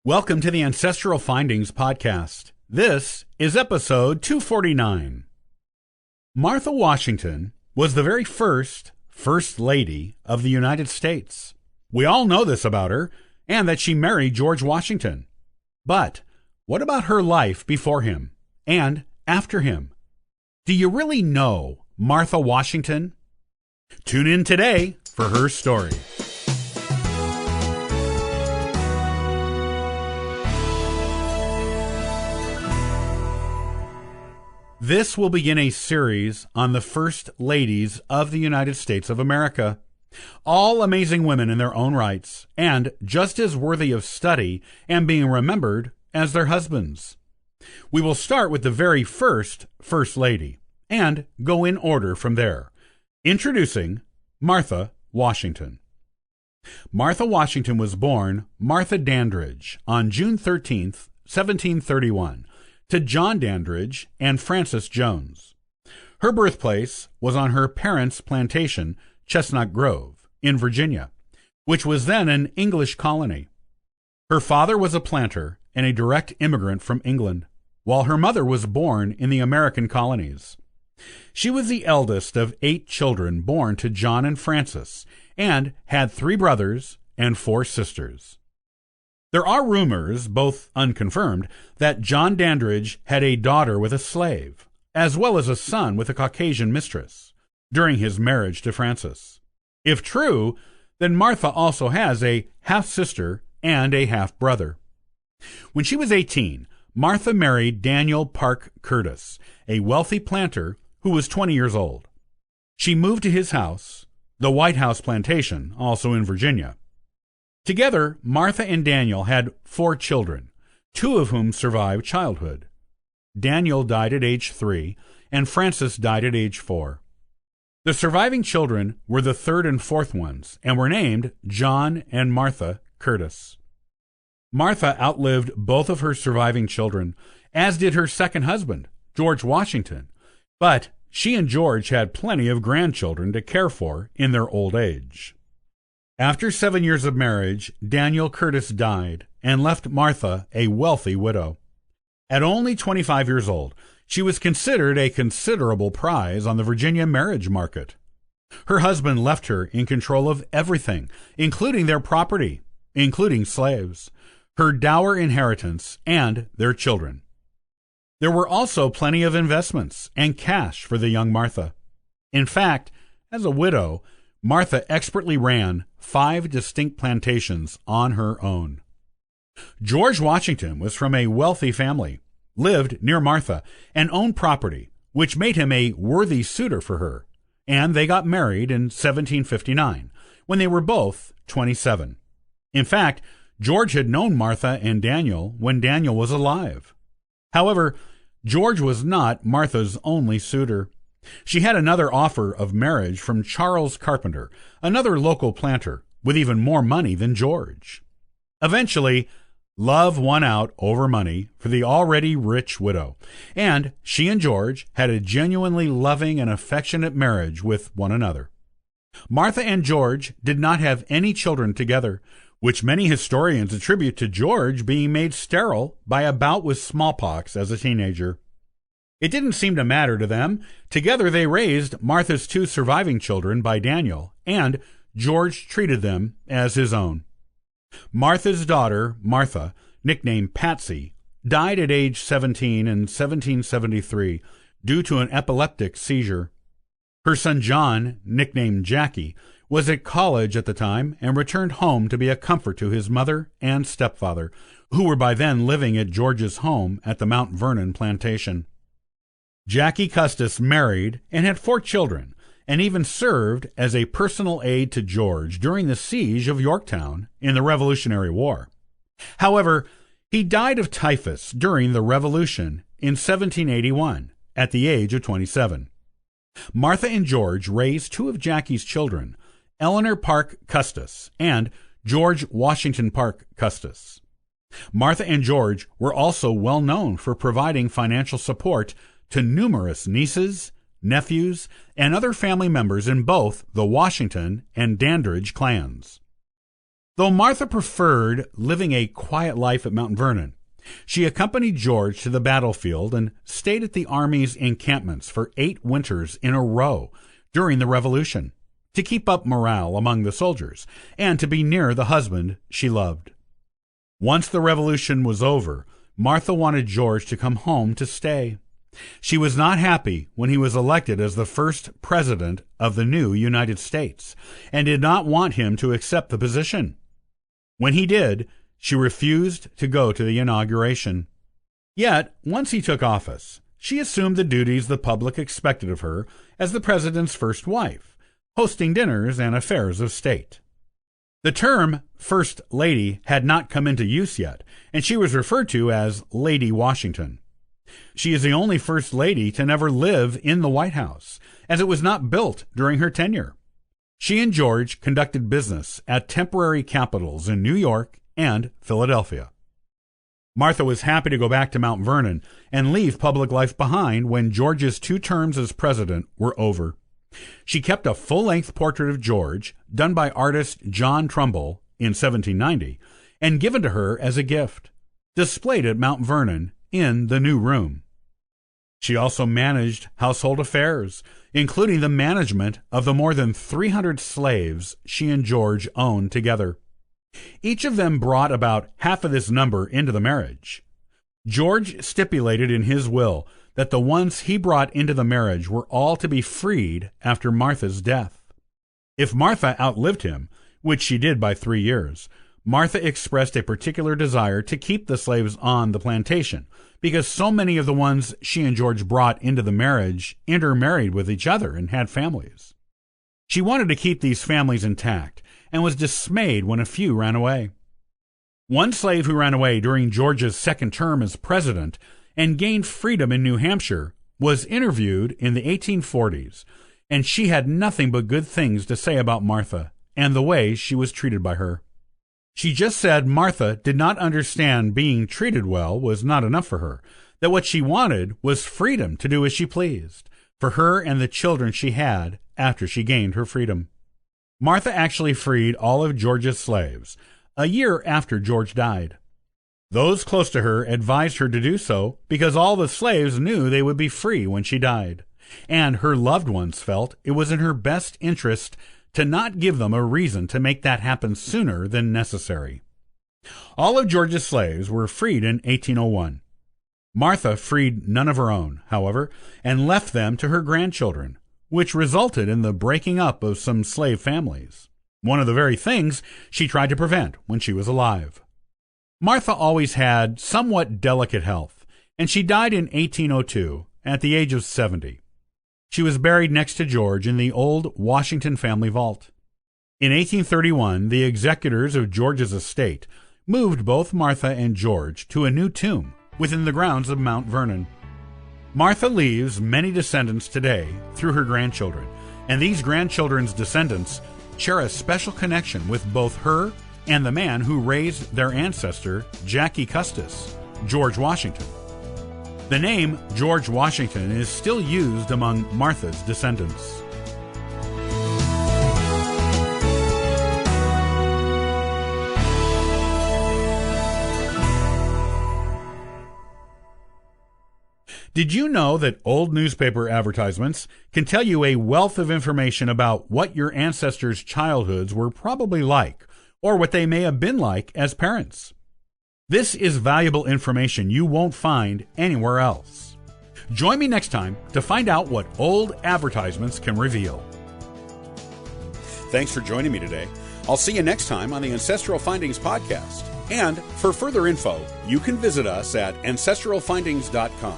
Welcome to the Ancestral Findings Podcast. This is episode 249. Martha Washington was the very First Lady of the United States. We all know this about her, and that she married George Washington. But what about her life before him and after him? Do you really know Martha Washington? Tune in today for her story. This will begin a series on the First Ladies of the United States of America. All amazing women in their own rights, and just as worthy of study and being remembered as their husbands. We will start with the very First Lady, and go in order from there. Introducing Martha Washington. Martha Washington was born Martha Dandridge on June 13th, 1731, to John Dandridge and Frances Jones. Her birthplace was on her parents' plantation, Chestnut Grove, in Virginia, which was then an English colony. Her father was a planter and a direct immigrant from England, while her mother was born in the American colonies. She was the eldest of 8 children born to John and Frances, and had 3 brothers and 4 sisters. There are rumors, both unconfirmed, that John Dandridge had a daughter with a slave, as well as a son with a Caucasian mistress, during his marriage to Frances. If true, then Martha also has a half-sister and a half-brother. When she was 18, Martha married Daniel Parke Curtis, a wealthy planter who was 20 years old. She moved to his house, the White House Plantation, also in Virginia. Together, Martha and Daniel had 4 children, 2 of whom survived childhood. Daniel died at age 3, and Frances died at age 4. The surviving children were the 3rd and 4th ones, and were named John and Martha Curtis. Martha outlived both of her surviving children, as did her second husband, George Washington, but she and George had plenty of grandchildren to care for in their old age. After 7 years of marriage, Daniel Curtis died and left Martha a wealthy widow. At only 25 years old, she was considered a considerable prize on the Virginia marriage market. Her husband left her in control of everything, including their property, including slaves, her dower inheritance, and their children. There were also plenty of investments and cash for the young Martha. In fact, as a widow, Martha expertly ran 5 distinct plantations on her own. George Washington was from a wealthy family, lived near Martha, and owned property, which made him a worthy suitor for her, and they got married in 1759, when they were both 27. In fact, George had known Martha and Daniel when Daniel was alive. However, George was not Martha's only suitor. She had another offer of marriage from Charles Carpenter, another local planter, with even more money than George. Eventually, love won out over money for the already rich widow, and she and George had a genuinely loving and affectionate marriage with one another. Martha and George did not have any children together, which many historians attribute to George being made sterile by a bout with smallpox as a teenager. It didn't seem to matter to them. Together they raised Martha's 2 surviving children by Daniel, and George treated them as his own. Martha's daughter, Martha, nicknamed Patsy, died at age 17 in 1773 due to an epileptic seizure. Her son John, nicknamed Jackie, was at college at the time and returned home to be a comfort to his mother and stepfather, who were by then living at George's home at the Mount Vernon plantation. Jackie Custis married and had 4 children, and even served as a personal aide to George during the siege of Yorktown in the Revolutionary War. However, he died of typhus during the Revolution in 1781 at the age of 27. Martha and George raised 2 of Jackie's children, Eleanor Parke Custis and George Washington Parke Custis. Martha and George were also well known for providing financial support to numerous nieces, nephews, and other family members in both the Washington and Dandridge clans. Though Martha preferred living a quiet life at Mount Vernon, she accompanied George to the battlefield and stayed at the Army's encampments for 8 winters in a row during the Revolution to keep up morale among the soldiers and to be near the husband she loved. Once the Revolution was over, Martha wanted George to come home to stay. She was not happy when he was elected as the first president of the new United States and did not want him to accept the position. When he did, she refused to go to the inauguration. Yet, once he took office, she assumed the duties the public expected of her as the president's first wife, hosting dinners and affairs of state. The term First Lady had not come into use yet, and she was referred to as Lady Washington. She is the only First Lady to never live in the White House, as it was not built during her tenure. She and George conducted business at temporary capitals in New York and Philadelphia. Martha was happy to go back to Mount Vernon and leave public life behind when George's 2 terms as president were over. She kept a full-length portrait of George, done by artist John Trumbull in 1790, and given to her as a gift, displayed at Mount Vernon in the new room. She also managed household affairs, including the management of the more than 300 slaves she and George owned together. Each of them brought about half of this number into the marriage. George stipulated in his will that the ones he brought into the marriage were all to be freed after Martha's death. If Martha outlived him, which she did by 3 years, Martha expressed a particular desire to keep the slaves on the plantation, because so many of the ones she and George brought into the marriage intermarried with each other and had families. She wanted to keep these families intact and was dismayed when a few ran away. One slave who ran away during George's 2nd term as president and gained freedom in New Hampshire was interviewed in the 1840s, and she had nothing but good things to say about Martha and the way she was treated by her. She just said Martha did not understand being treated well was not enough for her, that what she wanted was freedom to do as she pleased, for her and the children she had after she gained her freedom. Martha actually freed all of George's slaves a year after George died. Those close to her advised her to do so because all the slaves knew they would be free when she died, and her loved ones felt it was in her best interest to not give them a reason to make that happen sooner than necessary. All of George's slaves were freed in 1801. Martha freed none of her own, however, and left them to her grandchildren, which resulted in the breaking up of some slave families, one of the very things she tried to prevent when she was alive. Martha always had somewhat delicate health, and she died in 1802 at the age of 70. She was buried next to George in the old Washington family vault. In 1831, the executors of George's estate moved both Martha and George to a new tomb within the grounds of Mount Vernon. Martha leaves many descendants today through her grandchildren, and these grandchildren's descendants share a special connection with both her and the man who raised their ancestor, Jackie Custis, George Washington. The name George Washington is still used among Martha's descendants. Did you know that old newspaper advertisements can tell you a wealth of information about what your ancestors' childhoods were probably like, or what they may have been like as parents? This is valuable information you won't find anywhere else. Join me next time to find out what old advertisements can reveal. Thanks for joining me today. I'll see you next time on the Ancestral Findings podcast. And for further info, you can visit us at ancestralfindings.com.